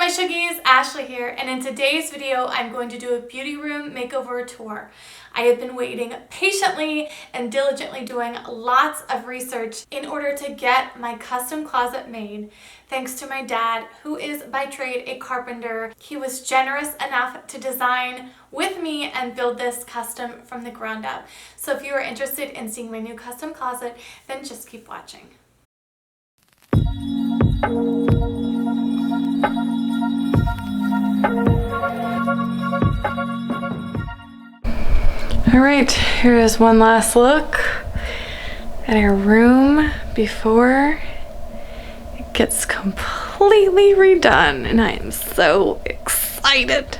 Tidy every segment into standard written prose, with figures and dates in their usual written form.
my Shuggies, Ashley here, and in today's video I'm going to do a beauty room makeover tour. I have been waiting patiently and diligently doing lots of research in order to get my custom closet made, thanks to my dad, who is by trade a carpenter. He was generous enough to design with me and build this custom from the ground up. So if you are interested in seeing my new custom closet, then just keep watching. All right, here is one last look at our room before it gets completely redone, and I am so excited.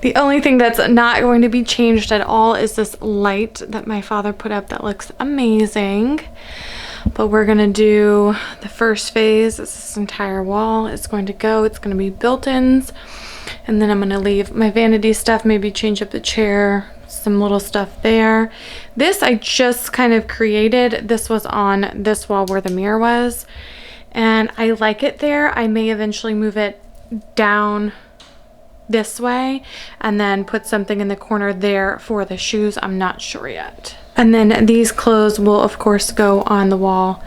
The only thing that's not going to be changed at all is this light that my father put up that looks amazing. But we're gonna do the first phase. This entire wall is going to go. It's gonna be built-ins, and then I'm gonna leave my vanity stuff, maybe change up the chair, some little stuff there. This I just kind of created. This was on this wall where the mirror was, and I like it there. I may eventually move it down this way and then put something in the corner there for the shoes. I'm not sure yet. And then these clothes will of course go on the wall,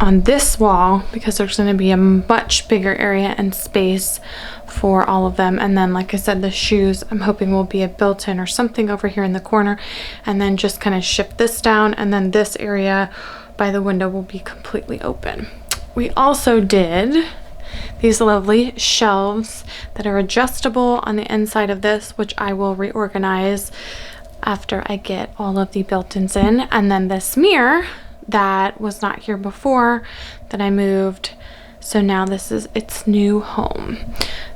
on this wall, because there's going to be a much bigger area and space for all of them. And then, like I said, the shoes I'm hoping will be a built-in or something over here in the corner, and then just kind of shift this down, and then this area by the window will be completely open. We also did these lovely shelves that are adjustable on the inside of this, which I will reorganize after I get all of the built-ins in. And then this mirror that was not here before that I moved, so now this is its new home.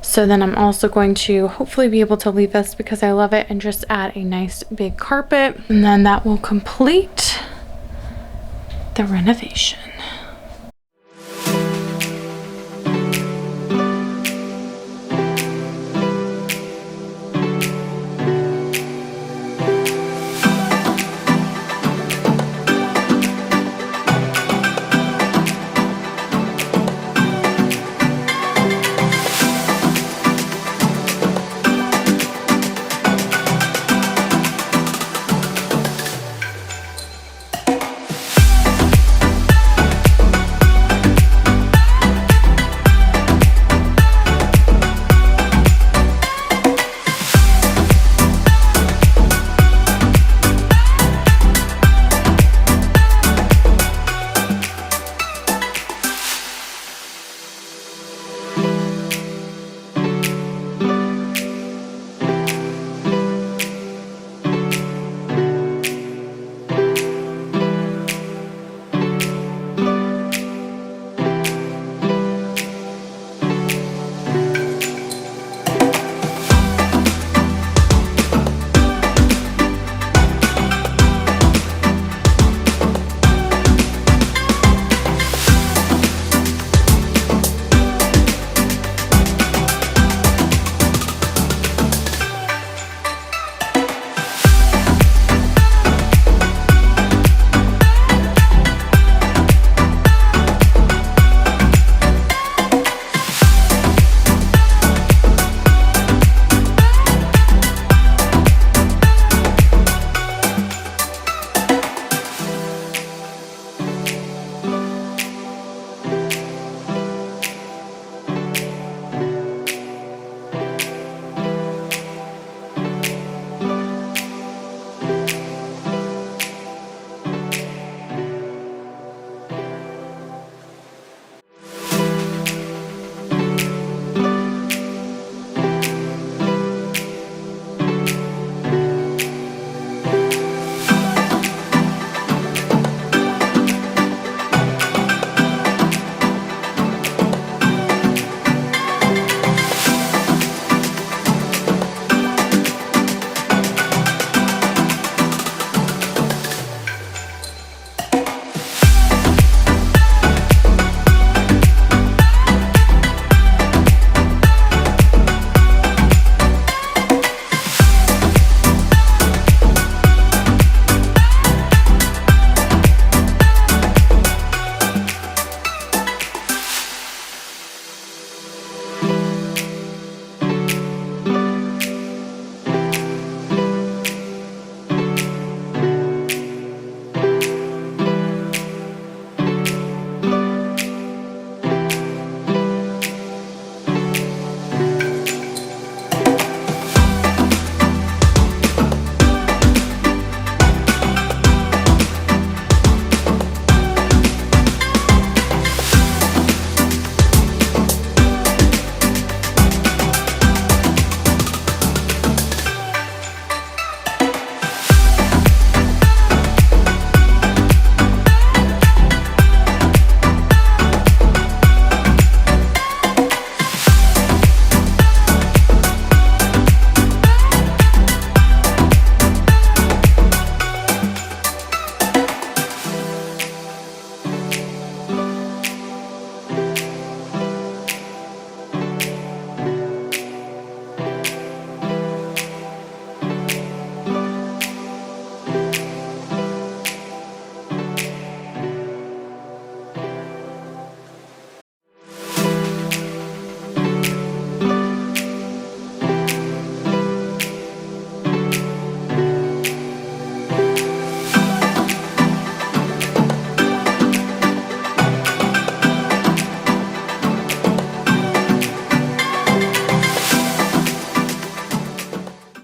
So then I'm also going to hopefully be able to leave this because I love it and just add a nice big carpet, and then that will complete the renovation.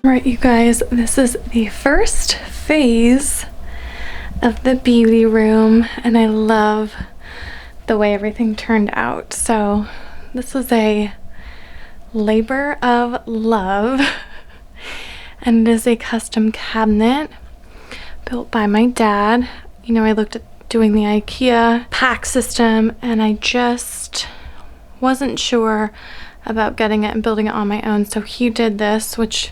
Right, you guys, this is the first phase of the beauty room, and I love the way everything turned out. So this was a labor of love, and it is a custom cabinet built by my dad. You know, I looked at doing the IKEA pack system, and I just wasn't sure about getting it and building it on my own. So he did this, which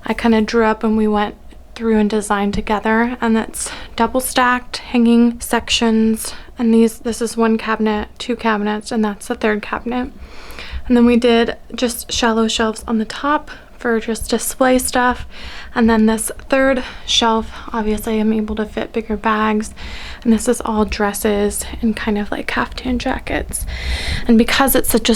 I kind of drew up and we went through and designed together, and that's double stacked hanging sections, and this is one cabinet, two cabinets, and that's the third cabinet. And then we did just shallow shelves on the top for just display stuff, and then this third shelf, obviously I'm able to fit bigger bags, and this is all dresses and kind of like caftan jackets. And because it's such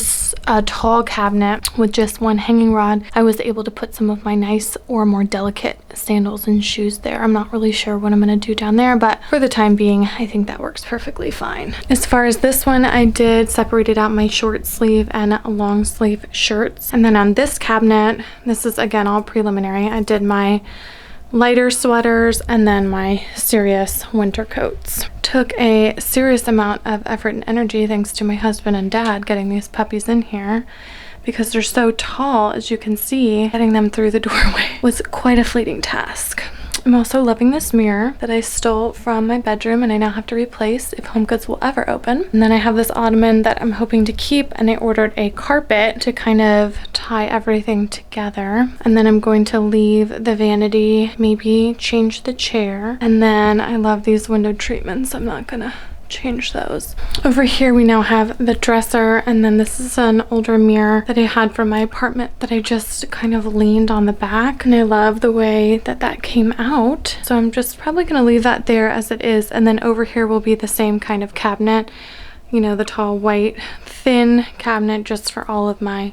a tall cabinet with just one hanging rod, I was able to put some of my nice or more delicate sandals and shoes there. I'm not really sure what I'm going to do down there, but for the time being, I think that works perfectly fine. As far as this one, I did separated out my short sleeve and long sleeve shirts. And then on this cabinet, this is again all preliminary, I did my lighter sweaters and then my serious winter coats. Took a serious amount of effort and energy, thanks to my husband and dad, getting these puppies in here, because they're so tall. As you can see, getting them through the doorway was quite a fleeting task. I'm also loving this mirror that I stole from my bedroom and I now have to replace if Home Goods will ever open. And then I have this ottoman that I'm hoping to keep, and I ordered a carpet to kind of tie everything together. And then I'm going to leave the vanity, maybe change the chair. And then I love these window treatments. I'm not gonna change those. Over here we now have the dresser, and then this is an older mirror that I had from my apartment that I just kind of leaned on the back, and I love the way that that came out. So I'm just probably gonna leave that there as it is. And then over here will be the same kind of cabinet, you know, the tall white thin cabinet just for all of my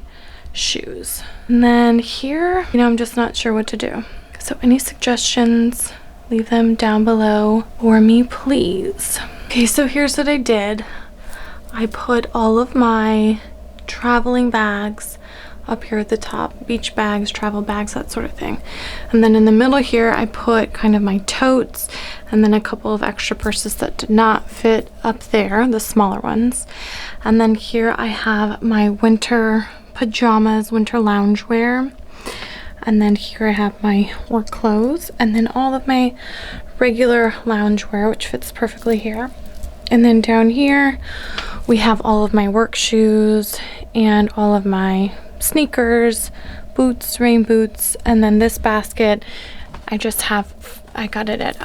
shoes. And then here, you know, I'm just not sure what to do. So any suggestions, leave them down below for me, please. Okay, so here's what I did. I put all of my traveling bags up here at the top, beach bags, travel bags, that sort of thing. And then in the middle here, I put kind of my totes and then a couple of extra purses that did not fit up there, the smaller ones. And then here I have my winter pajamas, winter loungewear. And then here I have my work clothes, and then all of my regular loungewear, which fits perfectly here. And then down here we have all of my work shoes and all of my sneakers, boots, rain boots. And then this basket I got it at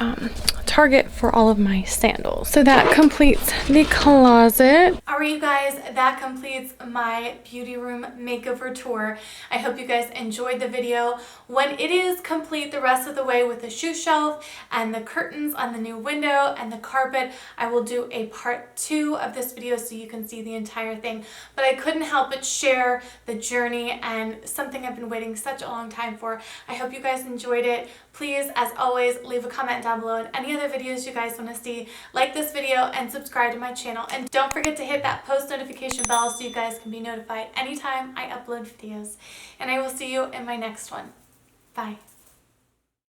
Target for all of my sandals. So that completes the closet. All right, you guys, that completes my beauty room makeover tour. I hope you guys enjoyed the video. When it is complete the rest of the way with the shoe shelf and the curtains on the new window and the carpet, I will do a part 2 of this video so you can see the entire thing. But I couldn't help but share the journey and something I've been waiting such a long time for. I hope you guys enjoyed it. Please, as always, leave a comment down below on any other videos you guys want to see. Like this video and subscribe to my channel. And don't forget to hit that post notification bell so you guys can be notified anytime I upload videos. And I will see you in my next one. Bye.